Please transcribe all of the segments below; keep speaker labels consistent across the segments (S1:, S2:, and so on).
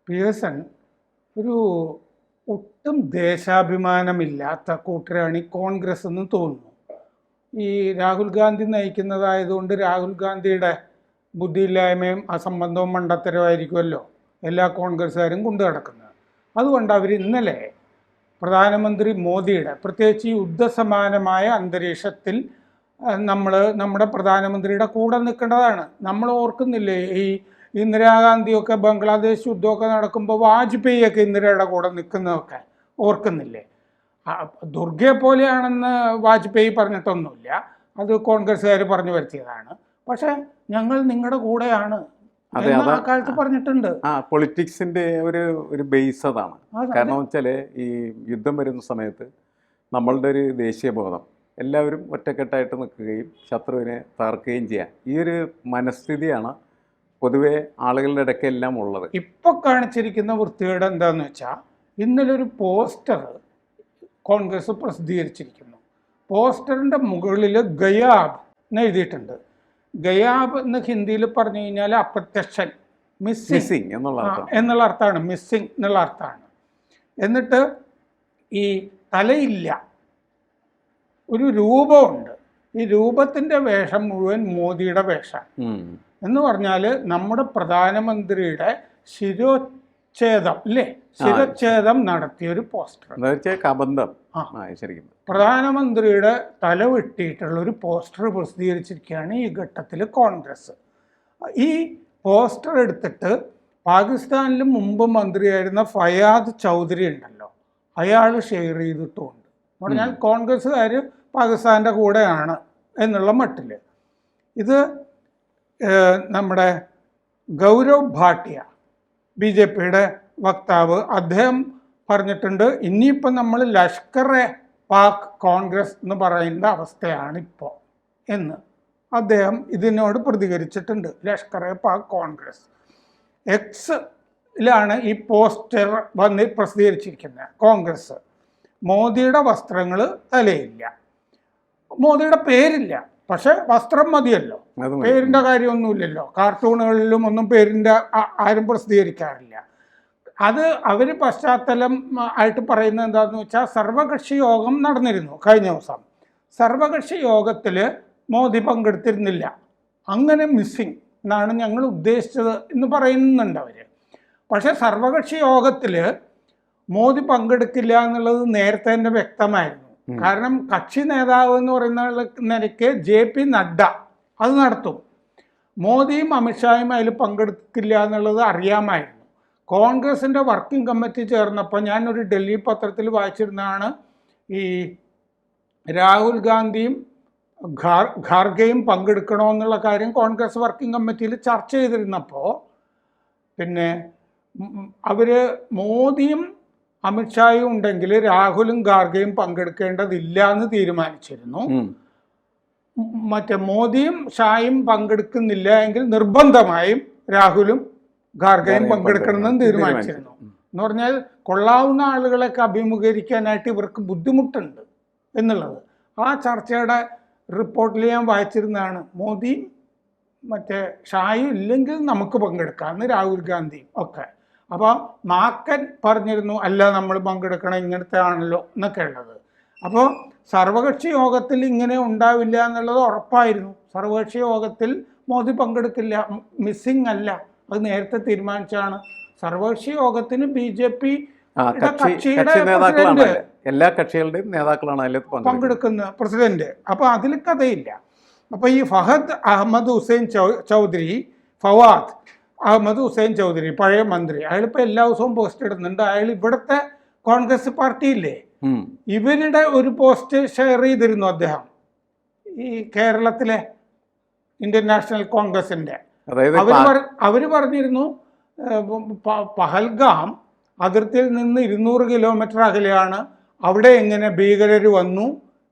S1: Pearson ഒരു ഒട്ടും ദേശാഭിമാനമില്ലാത്ത കൂട്ടരാണ് ഈ കോൺഗ്രസ് എന്ന് തോന്നുന്നു. ഈ രാഹുൽ ഗാന്ധി നയിക്കുന്നതായതുകൊണ്ട് രാഹുൽ ഗാന്ധിയുടെ ബുദ്ധിയില്ലായ്മയും അസംബന്ധവും മണ്ടത്തരമായിരിക്കുമല്ലോ എല്ലാ കോൺഗ്രസ്സുകാരും കൊണ്ടു നടക്കുന്നത്. അതുകൊണ്ട് അവർ ഇന്നലെ പ്രധാനമന്ത്രി മോദിയുടെ, പ്രത്യേകിച്ച് ഈ യുദ്ധസമാനമായ അന്തരീക്ഷത്തിൽ നമ്മുടെ പ്രധാനമന്ത്രിയുടെ കൂടെ നിൽക്കേണ്ടതാണ്. നമ്മൾ ഓർക്കുന്നില്ലേ, ഈ ഇന്ദിരാഗാന്ധിയൊക്കെ ബംഗ്ലാദേശ് യുദ്ധമൊക്കെ നടക്കുമ്പോൾ വാജ്പേയിയൊക്കെ ഇന്ദിരയുടെ കൂടെ നിൽക്കുന്നതൊക്കെ ഓർക്കുന്നില്ലേ? ദുർഗയെ പോലെയാണെന്ന് വാജ്പേയി പറഞ്ഞിട്ടൊന്നുമില്ല, അത് കോൺഗ്രസ്സുകാർ പറഞ്ഞു വരുത്തിയതാണ്. പക്ഷെ ഞങ്ങൾ നിങ്ങളുടെ കൂടെയാണ് ആ കാലത്ത് പറഞ്ഞിട്ടുണ്ട്.
S2: പൊളിറ്റിക്സിന്റെ ഒരു ബേസ് അതാണ്. കാരണം വെച്ചാൽ ഈ യുദ്ധം വരുന്ന സമയത്ത് നമ്മളുടെ ഒരു ദേശീയബോധം, എല്ലാവരും ഒറ്റക്കെട്ടായിട്ട് നിൽക്കുകയും ശത്രുവിനെ തകർക്കുകയും ചെയ്യാം. ഈ ഒരു മനസ്ഥിതിയാണ് പൊതുവെ ആളുകളുടെ ഇടയ്ക്കെല്ലാം ഉള്ളത്.
S1: ഇപ്പോൾ കാണിച്ചിരിക്കുന്ന വൃത്തികേട് എന്താന്ന് വെച്ചാൽ, ഇന്നലെ ഒരു പോസ്റ്റർ കോൺഗ്രസ് പ്രസിദ്ധീകരിച്ചിരിക്കുന്നു. പോസ്റ്ററിൻ്റെ മുകളിൽ ഗയാബ് എന്ന് എഴുതിയിട്ടുണ്ട്. ഗയാബ് എന്ന് ഹിന്ദിയിൽ പറഞ്ഞു കഴിഞ്ഞാൽ അപ്രത്യക്ഷൻ, മിസ്സിങ് എന്നുള്ള അർത്ഥമാണ്. മിസ്സിങ് എന്നുള്ള അർത്ഥമാണ്. എന്നിട്ട് ഈ തലയില്ല, ഒരു രൂപമുണ്ട്. ഈ രൂപത്തിൻ്റെ വേഷം മുഴുവൻ മോദിയുടെ വേഷമാണ്. എന്ന് പറഞ്ഞാൽ നമ്മുടെ പ്രധാനമന്ത്രിയുടെ ശിരോച്ഛേദം ശിരച്ഛേദം നടത്തിയ ഒരു പോസ്റ്റർ. പ്രധാനമന്ത്രിയുടെ തല വെട്ടിയിട്ടുള്ള ഒരു പോസ്റ്റർ പ്രസിദ്ധീകരിച്ചിരിക്കുകയാണ് ഈ ഘട്ടത്തിൽ കോൺഗ്രസ്. ഈ പോസ്റ്റർ എടുത്തിട്ട് പാകിസ്ഥാനിൽ മുമ്പ് മന്ത്രിയായിരുന്ന ഫയാദ് ചൗധരി ഉണ്ടല്ലോ, അയാൾ ഷെയർ ചെയ്തിട്ടുമുണ്ട്. എന്ന് പറഞ്ഞാൽ കോൺഗ്രസ്സുകാർ പാകിസ്ഥാൻ്റെ കൂടെയാണ് എന്നുള്ള മട്ടിൽ. ഇത് നമ്മുടെ ഗൗരവ് ഭാട്ടിയ, BJP-യുടെ വക്താവ്, അദ്ദേഹം പറഞ്ഞിട്ടുണ്ട്, ഇനിയിപ്പോൾ നമ്മൾ ലഷ്കർ-എ പാക് കോൺഗ്രസ് എന്ന് പറയുന്ന അവസ്ഥയാണ് ഇപ്പോൾ എന്ന് അദ്ദേഹം ഇതിനോട് പ്രതികരിച്ചിട്ടുണ്ട്. ലഷ്കർ-എ പാക് കോൺഗ്രസ് എക്സിലാണ് ഈ പോസ്റ്റർ പ്രസിദ്ധീകരിച്ചിരിക്കുന്നത്. കോൺഗ്രസ് മോദിയുടെ വസ്ത്രങ്ങൾ തലയില്ല, മോദിയുടെ പേരില്ല, പക്ഷെ വസ്ത്രം മതിയല്ലോ, പേരിൻ്റെ കാര്യമൊന്നുമില്ലല്ലോ. കാർട്ടൂണുകളിലും ഒന്നും പേരിൻ്റെ ആരും പ്രസിദ്ധീകരിക്കാറില്ല. അത് അവർ പശ്ചാത്തലം ആയിട്ട് പറയുന്നത് എന്താണെന്ന് വെച്ചാൽ, സർവകക്ഷി യോഗം നടന്നിരുന്നു കഴിഞ്ഞ ദിവസം. സർവകക്ഷി യോഗത്തിൽ മോദി പങ്കെടുത്തിരുന്നില്ല, അങ്ങനെ മിസ്സിങ് എന്നാണ് ഞങ്ങൾ ഉദ്ദേശിച്ചത് എന്ന് പറയുന്നുണ്ട് അവർ. പക്ഷേ സർവകക്ഷി യോഗത്തിൽ മോദി പങ്കെടുക്കില്ല എന്നുള്ളത് നേരത്തെ തന്നെ വ്യക്തമായിരുന്നു. കാരണം കക്ഷി നേതാവ് എന്ന് പറയുന്ന നിലയ്ക്ക് JP നഡ്ഡ അത് നടത്തും. മോദിയും അമിത്ഷായും അതിൽ പങ്കെടുക്കില്ല എന്നുള്ളത് അറിയാമായിരുന്നു. കോൺഗ്രസിൻ്റെ വർക്കിംഗ് കമ്മിറ്റി ചേർന്നപ്പോൾ ഞാനൊരു ഡൽഹി പത്രത്തിൽ വായിച്ചിരുന്നതാണ്, ഈ രാഹുൽ ഗാന്ധിയും ഖാർഗെയും പങ്കെടുക്കണമെന്നുള്ള കാര്യം കോൺഗ്രസ് വർക്കിംഗ് കമ്മിറ്റിയിൽ ചർച്ച ചെയ്തിരുന്നപ്പോൾ പിന്നെ അവർ മോദിയും അമിത്ഷായും ഉണ്ടെങ്കിൽ രാഹുലും ഖാർഗെയും പങ്കെടുക്കേണ്ടതില്ല എന്ന് തീരുമാനിച്ചിരുന്നു. മറ്റേ മോദിയും ഷായും പങ്കെടുക്കുന്നില്ല എങ്കിൽ നിർബന്ധമായും രാഹുലും ഖാർഗെയും പങ്കെടുക്കണമെന്ന് തീരുമാനിച്ചിരുന്നു. എന്ന് പറഞ്ഞാൽ കൊള്ളാവുന്ന ആളുകളൊക്കെ അഭിമുഖീകരിക്കാനായിട്ട് ഇവർക്ക് ബുദ്ധിമുട്ടുണ്ട് എന്നുള്ളത് ആ ചർച്ചയുടെ റിപ്പോർട്ടിൽ ഞാൻ വായിച്ചിരുന്നതാണ്. മോദിയും മറ്റേ ഷായും ഇല്ലെങ്കിൽ നമുക്ക് പങ്കെടുക്കാമെന്ന് രാഹുൽ ഗാന്ധിയും ഒക്കെ. അപ്പോൾ മാക്കൻ പറഞ്ഞിരുന്നു, അല്ല നമ്മൾ പങ്കെടുക്കണം, ഇങ്ങനത്തെ ആണല്ലോ എന്നൊക്കെ ഉള്ളത്. അപ്പോൾ സർവകക്ഷി യോഗത്തിൽ ഇങ്ങനെ ഉണ്ടാവില്ല എന്നുള്ളത് ഉറപ്പായിരുന്നു. സർവകക്ഷി യോഗത്തിൽ മോദി പങ്കെടുക്കില്ല, മിസ്സിങ് അല്ല, അത് നേരത്തെ തീരുമാനിച്ചാണ്. സർവകക്ഷി യോഗത്തിന് BJP കക്ഷിയുടെ
S2: എല്ലാ കക്ഷികളുടെയും നേതാക്കളാണ്
S1: പങ്കെടുക്കുന്ന പ്രസിഡന്റ്. അപ്പോൾ അതിൽ കഥയില്ല. അപ്പോൾ ഈ ഫവാദ് അഹമ്മദ് ഹുസൈൻ ചൗധരി പഴയ മന്ത്രി, അയാളിപ്പോൾ എല്ലാ ദിവസവും പോസ്റ്റ് ഇടുന്നുണ്ട്. അയാൾ ഇവിടുത്തെ കോൺഗ്രസ് പാർട്ടിയില്ലേ, ഇവരുടെ ഒരു പോസ്റ്റ് ഷെയർ ചെയ്തിരുന്നു അദ്ദേഹം, ഈ കേരളത്തിലെ ഇന്ത്യൻ നാഷണൽ കോൺഗ്രസിൻ്റെ. അവർ പറഞ്ഞിരുന്നു, പഹൽഗാം അതിർത്തിയിൽ നിന്ന് 200 കിലോമീറ്റർ അകലെയാണ്, അവിടെ എങ്ങനെ ഭീകരർ വന്നു,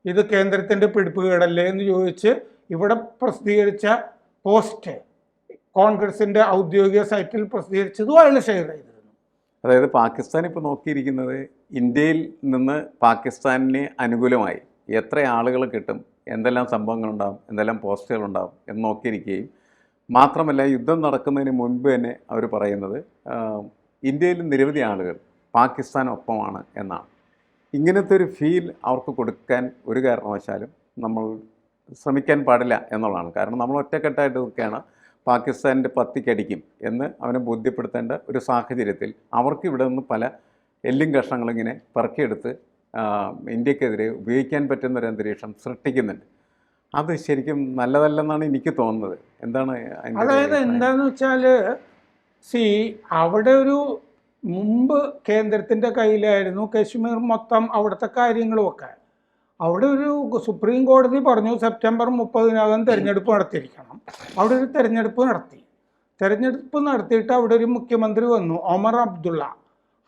S1: ഇത് കേന്ദ്രത്തിൻ്റെ പിടിപ്പുകേടല്ലേ എന്ന് ചോദിച്ച് ഇവിടെ പ്രസിദ്ധീകരിച്ച പോസ്റ്റ് കോൺഗ്രസിൻ്റെ ഔദ്യോഗിക സൈറ്റിൽ പ്രസിദ്ധീകരിച്ചതും അയാൾ ഷെയർ ചെയ്തിരുന്നു.
S2: അതായത് പാകിസ്ഥാൻ ഇപ്പോൾ നോക്കിയിരിക്കുന്നത് ഇന്ത്യയിൽ നിന്ന് പാകിസ്ഥാനിന് അനുകൂലമായി എത്ര ആളുകൾ കിട്ടും, എന്തെല്ലാം സംഭവങ്ങളുണ്ടാകും, എന്തെല്ലാം പോസ്റ്റുകളുണ്ടാകും എന്ന് നോക്കിയിരിക്കുകയും മാത്രമല്ല യുദ്ധം നടക്കുന്നതിന് മുൻപ് തന്നെ അവർ പറയുന്നത് ഇന്ത്യയിൽ നിരവധി ആളുകൾ പാകിസ്ഥാനൊപ്പമാണ് എന്നാണ്. ഇങ്ങനത്തെ ഒരു ഫീൽ അവർക്ക് കൊടുക്കാൻ ഒരു കാരണവശാലും നമ്മൾ ശ്രമിക്കാൻ പാടില്ല എന്നുള്ളതാണ്. കാരണം നമ്മൾ ഒറ്റക്കെട്ടായിട്ട് നിൽക്കുകയാണ്, പാകിസ്ഥാൻ്റെ പത്തിക്കടിക്കും എന്ന് അവനെ ബോധ്യപ്പെടുത്തേണ്ട ഒരു സാഹചര്യത്തിൽ അവർക്ക് ഇവിടെ നിന്ന് പല എല്ലും കഷ്ണങ്ങളിങ്ങനെ പെറുക്കിയെടുത്ത് ഇന്ത്യക്കെതിരെ ഉപയോഗിക്കാൻ പറ്റുന്നൊരു അന്തരീക്ഷം സൃഷ്ടിക്കുന്നുണ്ട്. അത് ശരിക്കും നല്ലതല്ലെന്നാണ് എനിക്ക് തോന്നുന്നത്. എന്താണ്
S1: അതായത് എന്താന്ന് വെച്ചാൽ അവിടെ ഒരു മുമ്പ് കേന്ദ്രത്തിൻ്റെ കയ്യിലായിരുന്നു കശ്മീർ മൊത്തം അവിടുത്തെ കാര്യങ്ങളുമൊക്കെ. അവിടെ ഒരു സുപ്രീം കോടതി പറഞ്ഞു സെപ്റ്റംബർ 30-നകം തിരഞ്ഞെടുപ്പ് നടത്തിയിരിക്കണം. അവിടെ ഒരു തിരഞ്ഞെടുപ്പ് നടത്തിയിട്ട് അവിടെ ഒരു മുഖ്യമന്ത്രി വന്നു, ഒമർ അബ്ദുള്ള.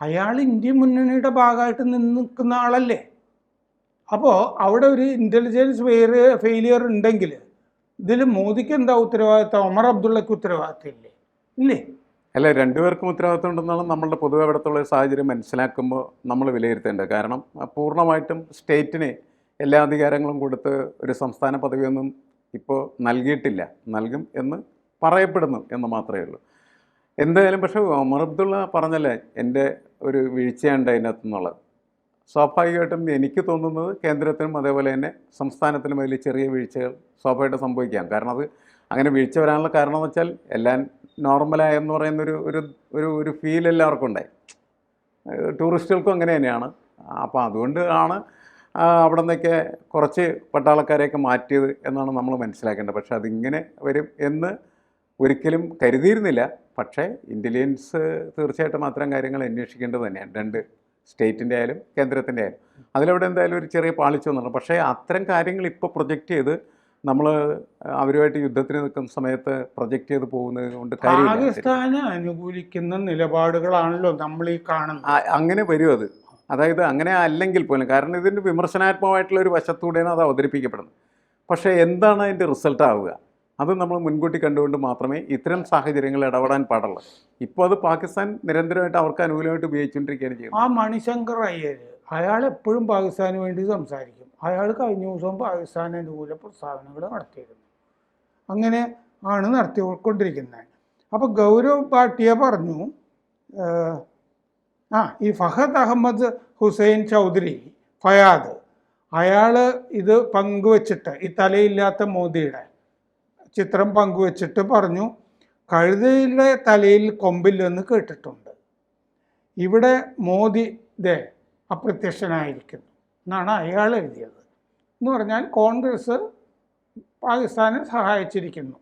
S1: അയാൾ ഇന്ത്യ മുന്നണിയുടെ ഭാഗമായിട്ട് നിൽക്കുന്ന ആളല്ലേ. അപ്പോൾ അവിടെ ഒരു ഇൻ്റലിജൻസ് ഫെയിലിയർ ഉണ്ടെങ്കിൽ ഇതിൽ മോദിക്ക് എന്താ ഉത്തരവാദിത്തം, ഒമർ അബ്ദുള്ളക്ക് ഉത്തരവാദിത്തം ഇല്ലേ?
S2: അല്ല, രണ്ടുപേർക്കും ഉത്തരവാദിത്തം ഉണ്ടെന്നാണ് നമ്മളുടെ പൊതുവെ അവിടുത്തെ സാഹചര്യം മനസ്സിലാക്കുമ്പോൾ നമ്മൾ വിലയിരുത്തേണ്ടത്. കാരണം പൂർണ്ണമായിട്ടും സ്റ്റേറ്റിന് എല്ലാ അധികാരങ്ങളും കൊടുത്ത് ഒരു സംസ്ഥാന പദവിയൊന്നും ഇപ്പോൾ നൽകിയിട്ടില്ല. നൽകും എന്ന് പറയപ്പെടുന്നു എന്ന് മാത്രമേ ഉള്ളൂ. എന്തായാലും പക്ഷേ ഒമർ അബ്ദുള്ള പറഞ്ഞല്ലേ എൻ്റെ ഒരു വീഴ്ചയുണ്ട് അതിനകത്തുനിന്നുള്ളത്. സ്വാഭാവികമായിട്ടും എനിക്ക് തോന്നുന്നത് കേന്ദ്രത്തിനും അതേപോലെ തന്നെ സംസ്ഥാനത്തിനും അതിൽ ചെറിയ വീഴ്ചകൾ സ്വാഭാവികമായിട്ട് സംഭവിക്കാം. കാരണം അത് അങ്ങനെ വീഴ്ച വരാനുള്ള കാരണം എന്ന് വെച്ചാൽ എല്ലാം നോർമലായെന്ന് പറയുന്നൊരു ഒരു ഒരു ഒരു ഫീൽ എല്ലാവർക്കും ഉണ്ടായി. ടൂറിസ്റ്റുകൾക്കും അങ്ങനെ തന്നെയാണ്. അപ്പോൾ അതുകൊണ്ട് ആണ് അവിടെ നിന്നൊക്കെ കുറച്ച് പട്ടാളക്കാരെയൊക്കെ മാറ്റിയത് എന്നാണ് നമ്മൾ മനസ്സിലാക്കേണ്ടത്. പക്ഷേ അതിങ്ങനെ വരും എന്ന് ഒരിക്കലും കരുതിയിരുന്നില്ല. പക്ഷേ ഇൻ്റലിജൻസ് തീർച്ചയായിട്ടും അത്തരം കാര്യങ്ങൾ അന്വേഷിക്കേണ്ടത് തന്നെയാണ്, രണ്ട് സ്റ്റേറ്റിൻ്റെ ആയാലും കേന്ദ്രത്തിൻ്റെ ആയാലും. അതിലവിടെ എന്തായാലും ഒരു ചെറിയ പാളിച്ച വന്നിട്ടുണ്ട്. പക്ഷേ അത്തരം കാര്യങ്ങൾ ഇപ്പോൾ പ്രൊജക്റ്റ് ചെയ്ത് നമ്മൾ അവരുമായിട്ട് യുദ്ധത്തിന് നിൽക്കുന്ന സമയത്ത് പ്രൊജക്റ്റ് ചെയ്ത് പോകുന്നത് കൊണ്ട്
S1: പാകിസ്ഥാനെ അനുകൂലിക്കുന്ന നിലപാടുകളാണല്ലോ നമ്മൾ ഈ കാണുന്നത്.
S2: അങ്ങനെ വരും അത്. അതായത് അങ്ങനെ അല്ലെങ്കിൽ പോലും, കാരണം ഇതിൻ്റെ വിമർശനാത്മകമായിട്ടുള്ള ഒരു വശത്തൂടെയാണ് അത് അവതരിപ്പിക്കപ്പെടുന്നത്. പക്ഷേ എന്താണ് അതിൻ്റെ റിസൾട്ട് ആവുക അത് നമ്മൾ മുൻകൂട്ടി കണ്ടുകൊണ്ട് മാത്രമേ ഇത്തരം സാഹചര്യങ്ങൾ ഇടപെടാൻ പാടുള്ളൂ. ഇപ്പോൾ അത് പാകിസ്ഥാൻ നിരന്തരമായിട്ട് അവർക്ക് അനുകൂലമായിട്ട് ഉപയോഗിച്ചുകൊണ്ടിരിക്കുകയാണ് ചെയ്യുന്നത്.
S1: ആ മണിശങ്കർ അയ്യർ അയാൾ എപ്പോഴും പാകിസ്ഥാന് വേണ്ടി സംസാരിക്കും. അയാൾ കഴിഞ്ഞ ദിവസവും പാകിസ്ഥാൻ അനുകൂല പ്രസ്താവനകൾ നടത്തിയിരുന്നു. അങ്ങനെ ആണ് നടത്തിക്കൊണ്ടിരിക്കുന്നത്. അപ്പോൾ ഗൗരവ് ഭാട്ടിയ പറഞ്ഞു, ഈ ഫഹദ് അഹമ്മദ് ഹുസൈൻ ചൗധരി ഫയാദ് അയാൾ ഇത് പങ്കുവച്ചിട്ട് ഈ തലയില്ലാത്ത മോദിയുടെ ചിത്രം പങ്കുവച്ചിട്ട് പറഞ്ഞു, കഴുതയുടെ തലയിൽ കൊമ്പില്ലെന്ന് കേട്ടിട്ടുണ്ട്, ഇവിടെ മോദി അപ്രത്യക്ഷനായിരിക്കുന്നു എന്നാണ് അയാൾ എഴുതിയത്. എന്ന് പറഞ്ഞാൽ കോൺഗ്രസ് പാകിസ്ഥാനെ സഹായിച്ചിരിക്കുന്നു,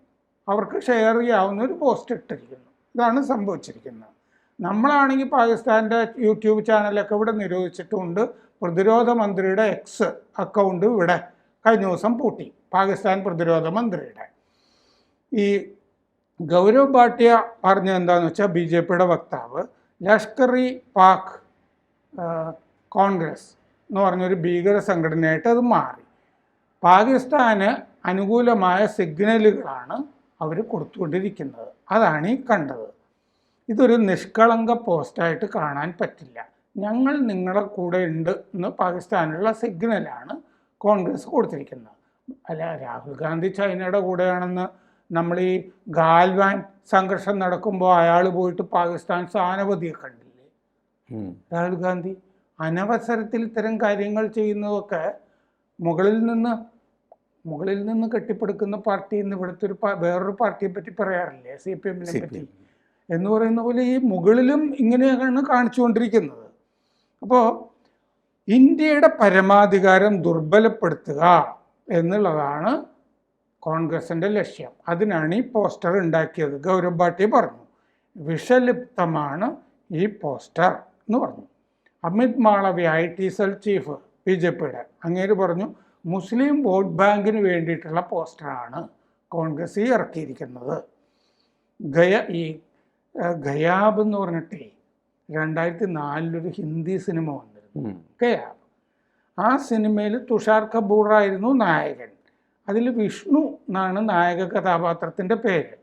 S1: അവർക്ക് ഷെയർ ചെയ്യാവുന്ന ഒരു പോസ്റ്റ് ഇട്ടിരിക്കുന്നു. ഇതാണ് സംഭവിച്ചിരിക്കുന്നത്. നമ്മളാണെങ്കിൽ പാകിസ്ഥാൻ്റെ യൂട്യൂബ് ചാനലൊക്കെ ഇവിടെ നിരോധിച്ചിട്ടുണ്ട്. പ്രതിരോധ മന്ത്രിയുടെ എക്സ് അക്കൗണ്ട് ഇവിടെ കഴിഞ്ഞ ദിവസം പൂട്ടി, പാകിസ്ഥാൻ പ്രതിരോധ മന്ത്രിയുടെ. ഈ ഗൗരവ് ഭാട്ടിയ പറഞ്ഞ എന്താണെന്ന് വെച്ചാൽ BJPയുടെ വക്താവ് ലഷ്കർ ഇ പാക് കോൺഗ്രസ് എന്ന് പറഞ്ഞൊരു ഭീകര സംഘടനയായിട്ട് അത് മാറി. പാകിസ്ഥാന് അനുകൂലമായ സിഗ്നലുകളാണ് അവർ കൊടുത്തുകൊണ്ടിരിക്കുന്നത്. അതാണ് ഈ കണ്ടത്. ഇതൊരു നിഷ്കളങ്ക പോസ്റ്റായിട്ട് കാണാൻ പറ്റില്ല. ഞങ്ങൾ നിങ്ങളുടെ കൂടെ ഉണ്ട് എന്ന് പാകിസ്ഥാനുള്ള സിഗ്നലാണ് കോൺഗ്രസ് കൊടുത്തിരിക്കുന്നത്. അല്ല, രാഹുൽ ഗാന്ധി ചൈനയുടെ കൂടെയാണെന്ന് നമ്മൾ ഈ ഗാൽവാൻ സംഘർഷം നടക്കുമ്പോൾ അയാൾ പോയിട്ട് പാകിസ്ഥാൻ സ്ഥാനപതിയെ കണ്ടില്ലേ? രാഹുൽ ഗാന്ധി അനവസരത്തിൽ ഇത്തരം കാര്യങ്ങൾ ചെയ്യുന്നതൊക്കെ മുകളിൽ നിന്ന് കെട്ടിപ്പടുക്കുന്ന പാർട്ടി എന്ന് ഇവിടുത്തെ വേറൊരു പാർട്ടിയെ പറ്റി പറയാറില്ലേ, CPM-നെ പറ്റി എന്ന് പറയുന്ന പോലെ ഈ മുകളിലും ഇങ്ങനെയാണ് കാണിച്ചുകൊണ്ടിരിക്കുന്നത്. അപ്പോൾ ഇന്ത്യയുടെ പരമാധികാരം ദുർബലപ്പെടുത്തുക എന്നുള്ളതാണ് കോൺഗ്രസിൻ്റെ ലക്ഷ്യം. അതിനാണ് ഈ പോസ്റ്റർ ഉണ്ടാക്കിയത്. ഗൗരവ് ഭാട്ടി പറഞ്ഞു, വിഷലിപ്തമാണ് ഈ പോസ്റ്റർ എന്ന് പറഞ്ഞു. Amit Malviya IT cell chief BJPയുടെ അങ്ങേര് പറഞ്ഞു, മുസ്ലിം വോട്ട് ബാങ്കിന് വേണ്ടിയിട്ടുള്ള പോസ്റ്ററാണ് കോൺഗ്രസ് ഇറക്കിയിരിക്കുന്നത്. ഗയാബ് എന്ന് പറഞ്ഞിട്ട് 2004 ഹിന്ദി സിനിമ വന്നിരുന്നു, ഗയാബ്. ആ സിനിമയിൽ തുഷാർ കപൂറായിരുന്നു നായകൻ. അതിൽ വിഷ്ണു എന്നാണ് നായക കഥാപാത്രത്തിൻ്റെ പേര്.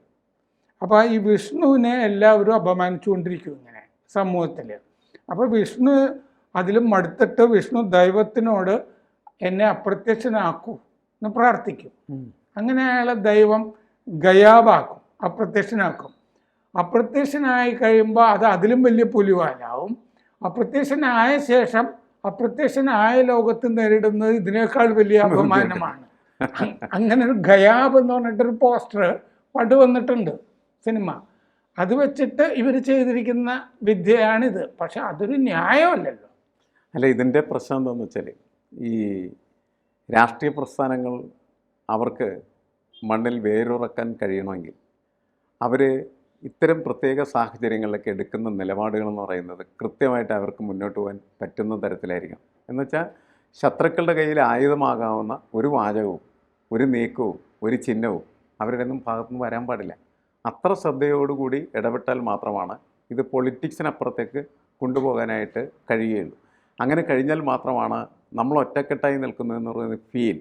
S1: അപ്പോൾ ഈ വിഷ്ണുവിനെ എല്ലാവരും അപമാനിച്ചുകൊണ്ടിരിക്കും ഇങ്ങനെ സമൂഹത്തിൽ. അപ്പോൾ വിഷ്ണു അതിലും മടുത്തിട്ട് വിഷ്ണു ദൈവത്തിനോട് എന്നെ അപ്രത്യക്ഷനാക്കൂ എന്ന് പ്രാർത്ഥിക്കും. അങ്ങനെ അയാളെ ദൈവം ഗയാബാക്കും, അപ്രത്യക്ഷനാക്കും. അപ്രത്യക്ഷനായി കഴിയുമ്പോൾ അത് അതിലും വലിയ പുലിവാലാവും. അപ്രത്യക്ഷനായ ശേഷം അപ്രത്യക്ഷനായ ലോകത്ത് നേരിടുന്നത് ഇതിനേക്കാൾ വലിയ അപമാനമാണ്. അങ്ങനെ ഒരു ഖയാബ് എന്ന് പറഞ്ഞിട്ടൊരു പോസ്റ്റർ പണ്ട് വന്നിട്ടുണ്ട് സിനിമ. അത് വെച്ചിട്ട് ഇവർ ചെയ്തിരിക്കുന്ന വിദ്യയാണിത്. പക്ഷെ അതൊരു ന്യായമല്ലല്ലോ.
S2: അല്ല, ഇതിൻ്റെ പ്രശ്നം എന്താണെന്ന് വെച്ചാൽ ഈ രാഷ്ട്രീയ പ്രസ്ഥാനങ്ങൾ അവർക്ക് മണ്ണിൽ വേരുറക്കാൻ കഴിയണമെങ്കിൽ അവർ ഇത്തരം പ്രത്യേക സാഹചര്യങ്ങളിലൊക്കെ എടുക്കുന്ന നിലപാടുകളെന്ന് പറയുന്നത് കൃത്യമായിട്ട് അവർക്ക് മുന്നോട്ട് പോകാൻ പറ്റുന്ന തരത്തിലായിരിക്കണം. എന്നുവെച്ചാൽ ശത്രുക്കളുടെ കയ്യിൽ ആയുധമാകാവുന്ന ഒരു വാചകവും ഒരു നീക്കവും ഒരു ചിഹ്നവും അവരുടെ ഒന്നും ഭാഗത്തുനിന്ന് വരാൻ പാടില്ല. അത്ര ശ്രദ്ധയോടുകൂടി ഇടപെട്ടാൽ മാത്രമാണ് ഇത് പൊളിറ്റിക്സിനപ്പുറത്തേക്ക് കൊണ്ടുപോകാനായിട്ട് കഴിയുകയുള്ളൂ. അങ്ങനെ കഴിഞ്ഞാൽ മാത്രമാണ് നമ്മൾ ഒറ്റക്കെട്ടായി നിൽക്കുന്നതെന്ന് പറയുന്ന ഫീൽ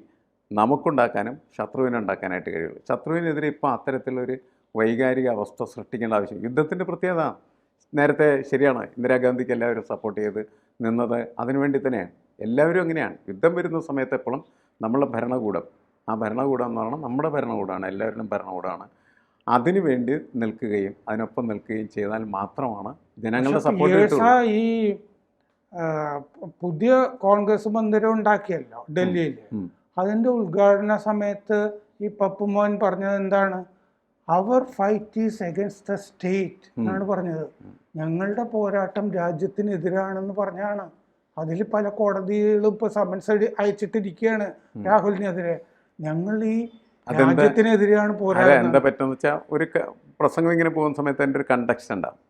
S2: നമുക്കുണ്ടാക്കാനും ശത്രുവിനുണ്ടാക്കാനായിട്ട് കഴിയുള്ളൂ. ശത്രുവിനെതിരെ ഇപ്പോൾ അത്തരത്തിലൊരു വൈകാരിക അവസ്ഥ സൃഷ്ടിക്കേണ്ട ആവശ്യം. യുദ്ധത്തിൻ്റെ പ്രത്യേകത നേരത്തെ ശരിയാണ്, ഇന്ദിരാഗാന്ധിക്ക് എല്ലാവരും സപ്പോർട്ട് ചെയ്ത് നിന്നത് അതിനുവേണ്ടി തന്നെയാണ്. എല്ലാവരും അങ്ങനെയാണ്. യുദ്ധം വരുന്ന സമയത്ത് എപ്പോഴും നമ്മളുടെ ഭരണകൂടം, ആ ഭരണകൂടം എന്ന് പറഞ്ഞാൽ നമ്മുടെ ഭരണകൂടമാണ്, എല്ലാവരുടെയും ഭരണകൂടമാണ്, അതിനു വേണ്ടി നിൽക്കുകയും അതിനൊപ്പം നിൽക്കുകയും ചെയ്താൽ മാത്രമാണ് ജനങ്ങളുടെ സപ്പോർട്ട് കിട്ടുള്ളൂ.
S1: ഈ പുതിയ കോൺഗ്രസ് മന്ദിരം ഉണ്ടാക്കിയല്ലോ ഡൽഹിയിൽ, അതിൻ്റെ ഉദ്ഘാടന സമയത്ത് ഈ പപ്പുമോൻ പറഞ്ഞത് എന്താണ്? Our fight is against the state എന്നാണ് പറഞ്ഞത്. ഞങ്ങളുടെ പോരാട്ടം രാജ്യത്തിനെതിരാണെന്ന് പറഞ്ഞാണ്. അതിൽ പല കോടതികളും ഇപ്പോൾ സമൻസ് അയച്ചിട്ടിരിക്കുകയാണ് രാഹുലിനെതിരെ. ഞങ്ങൾ ഈ രാജ്യത്തിനെതിരെയാണ് പോരാട്ടം.
S2: എന്താ പറ്റുമെന്ന് വെച്ചാൽ ഒരു പ്രസംഗം ഇങ്ങനെ പോകുന്ന സമയത്ത് എൻ്റെ ഒരു കണ്ടക്ഷൻ ഉണ്ടാവും,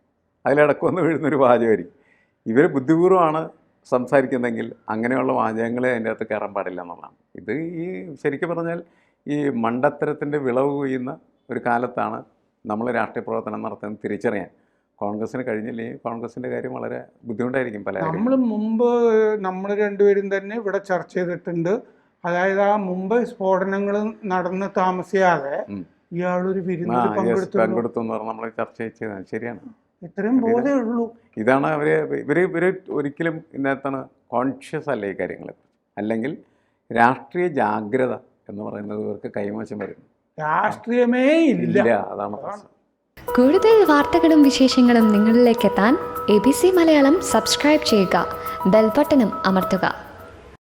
S2: അതിലിടക്ക് വന്ന് വീഴുന്നൊരു വാചകമായിരിക്കും. ഇവർ ബുദ്ധിപൂർവ്വമാണ് സംസാരിക്കുന്നതെങ്കിൽ അങ്ങനെയുള്ള വാചകങ്ങളെ അതിൻ്റെ അകത്ത് കയറാൻ പാടില്ല എന്നുള്ളതാണ്. ഇത് ഈ ശരിക്കും പറഞ്ഞാൽ ഈ മണ്ടത്തരത്തിൻ്റെ വിളവ് കൊയ്യുന്ന ഒരു കാലത്താണ് നമ്മൾ രാഷ്ട്രീയ പ്രവർത്തനം നടത്തുന്നത് തിരിച്ചറിയാൻ. കോൺഗ്രസ്സിന് കഴിഞ്ഞില്ലെങ്കിൽ കോൺഗ്രസിൻ്റെ കാര്യം വളരെ ബുദ്ധിമുട്ടായിരിക്കും. പല
S1: നമ്മൾ രണ്ടുപേരും തന്നെ ഇവിടെ ചർച്ച ചെയ്തിട്ടുണ്ട്. അതായത് ആ മുംബൈ സ്ഫോടനങ്ങൾ നടന്ന് താമസിയാതെ ഇയാളൊരു വിരുന്നിൽ
S2: പങ്കെടുത്തു എന്ന് പറഞ്ഞാൽ നമ്മൾ ചർച്ച ചെയ്തതാണ്. ശരിയാണ്,
S1: ഇത്രയും ബോധമേ ഉള്ളൂ.
S2: ഇതാണ് ഇവർ ഒരിക്കലും ഇന്നത്താണ് കോൺഷ്യസ് അല്ല ഈ കാര്യങ്ങൾ. അല്ലെങ്കിൽ രാഷ്ട്രീയ ജാഗ്രത എന്ന് പറയുന്നത് ഇവർക്ക് കൈമോശം വരുന്നു.
S1: രാഷ്ട്രീയമേ ഇല്ല,
S2: അതാണ് പ്രശ്നം.
S3: കൂടുതൽ വാർത്തകളും വിശേഷങ്ങളും നിങ്ങളിലേക്ക് എത്താൻ ABC മലയാളം സബ്സ്ക്രൈബ് ചെയ്യുക, ബെൽ ബട്ടണും അമർത്തുക.